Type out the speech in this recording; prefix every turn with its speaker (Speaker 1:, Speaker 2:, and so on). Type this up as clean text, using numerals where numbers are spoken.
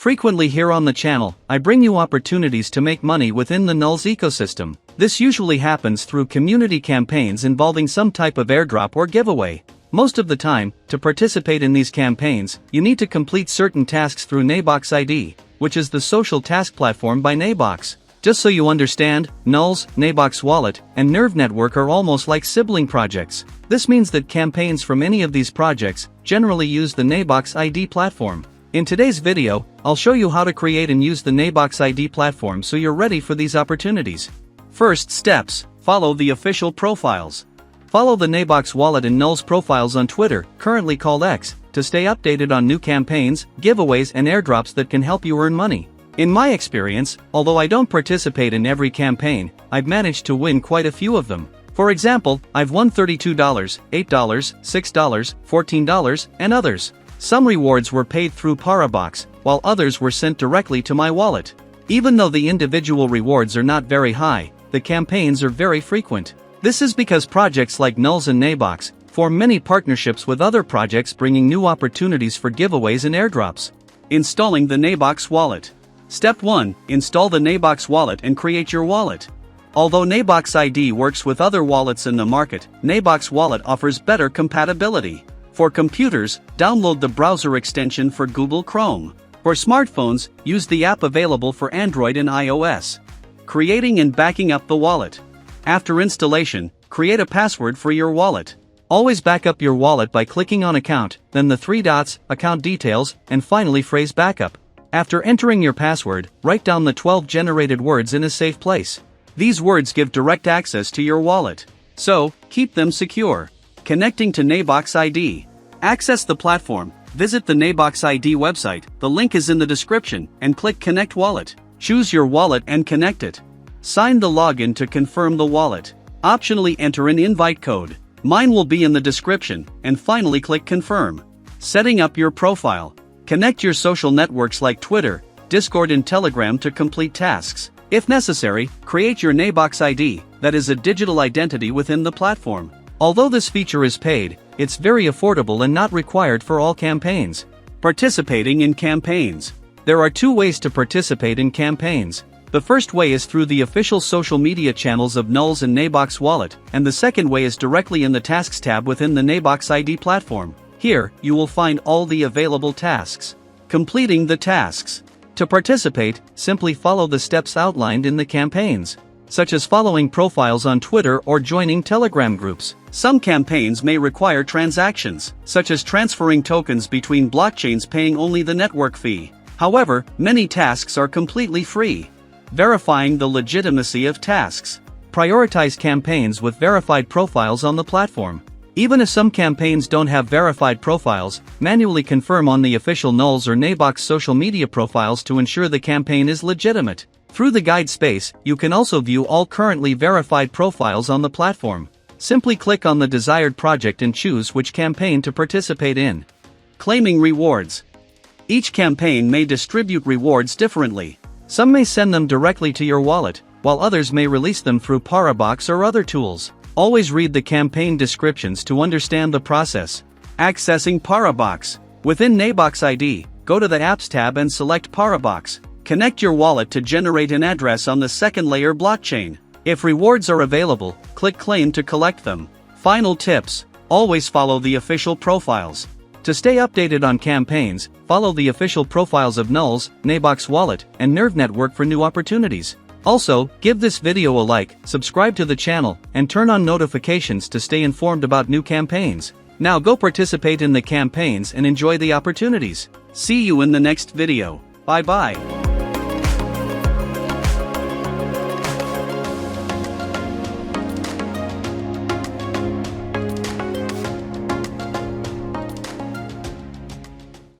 Speaker 1: Frequently here on the channel, I bring you opportunities to make money within the Nuls ecosystem. This usually happens through community campaigns involving some type of airdrop or giveaway. Most of the time, to participate in these campaigns, you need to complete certain tasks through Nabox ID, which is the social task platform by Nabox. Just so you understand, Nuls, Nabox Wallet, and Nerve Network are almost like sibling projects. This means that campaigns from any of these projects generally use the Nabox ID platform. In today's video, I'll show you how to create and use the Nabox ID platform so you're ready for these opportunities. First steps: follow the official profiles. Follow the Nabox Wallet and Nuls profiles on Twitter, currently called X, to stay updated on new campaigns, giveaways and airdrops that can help you earn money. In my experience, although I don't participate in every campaign, I've managed to win quite a few of them. For example, I've won $32, $8, $6, $14, and others. Some rewards were paid through Parabox, while others were sent directly to my wallet. Even though the individual rewards are not very high, the campaigns are very frequent. This is because projects like Nuls and Nabox form many partnerships with other projects, bringing new opportunities for giveaways and airdrops. Installing the Nabox Wallet. Step 1. Install the Nabox Wallet and create your wallet. Although Nabox ID works with other wallets in the market, Nabox Wallet offers better compatibility. For computers, download the browser extension for Google Chrome. For smartphones, use the app available for Android and iOS. Creating and backing up the wallet. After installation, create a password for your wallet. Always back up your wallet by clicking on Account, then the 3 dots, Account Details, and finally Phrase Backup. After entering your password, write down the 12 generated words in a safe place. These words give direct access to your wallet, so keep them secure. Connecting to Nabox ID. Access the platform, visit the Nabox ID website, the link is in the description, and click Connect Wallet. Choose your wallet and connect it. Sign the login to confirm the wallet. Optionally enter an invite code. Mine will be in the description, and finally click Confirm. Setting up your profile. Connect your social networks like Twitter, Discord and Telegram to complete tasks. If necessary, create your Nabox ID, that is a digital identity within the platform. Although this feature is paid, it's very affordable and not required for all campaigns. Participating in campaigns. There are 2 ways to participate in campaigns. The first way is through the official social media channels of Nuls and Nabox Wallet, and the second way is directly in the Tasks tab within the Nabox ID platform. Here, you will find all the available tasks. Completing the tasks. To participate, simply follow the steps outlined in the campaigns, such as following profiles on Twitter or joining Telegram groups. Some campaigns may require transactions, such as transferring tokens between blockchains paying only the network fee. However, many tasks are completely free. Verifying the legitimacy of tasks. Prioritize campaigns with verified profiles on the platform. Even if some campaigns don't have verified profiles, manually confirm on the official Nuls or Nabox social media profiles to ensure the campaign is legitimate. Through the guide space, you can also view all currently verified profiles on the platform. Simply click on the desired project and choose which campaign to participate in. Claiming rewards. Each campaign may distribute rewards differently. Some may send them directly to your wallet, while others may release them through Parabox or other tools. Always read the campaign descriptions to understand the process. Accessing Parabox. Within Nabox ID, go to the Apps tab and select Parabox. Connect your wallet to generate an address on the second layer blockchain. If rewards are available, click Claim to collect them. Final tips: always follow the official profiles. To stay updated on campaigns, follow the official profiles of Nuls, Nabox Wallet, and Nerve Network for new opportunities. Also, give this video a like, subscribe to the channel, and turn on notifications to stay informed about new campaigns. Now go participate in the campaigns and enjoy the opportunities. See you in the next video. Bye bye.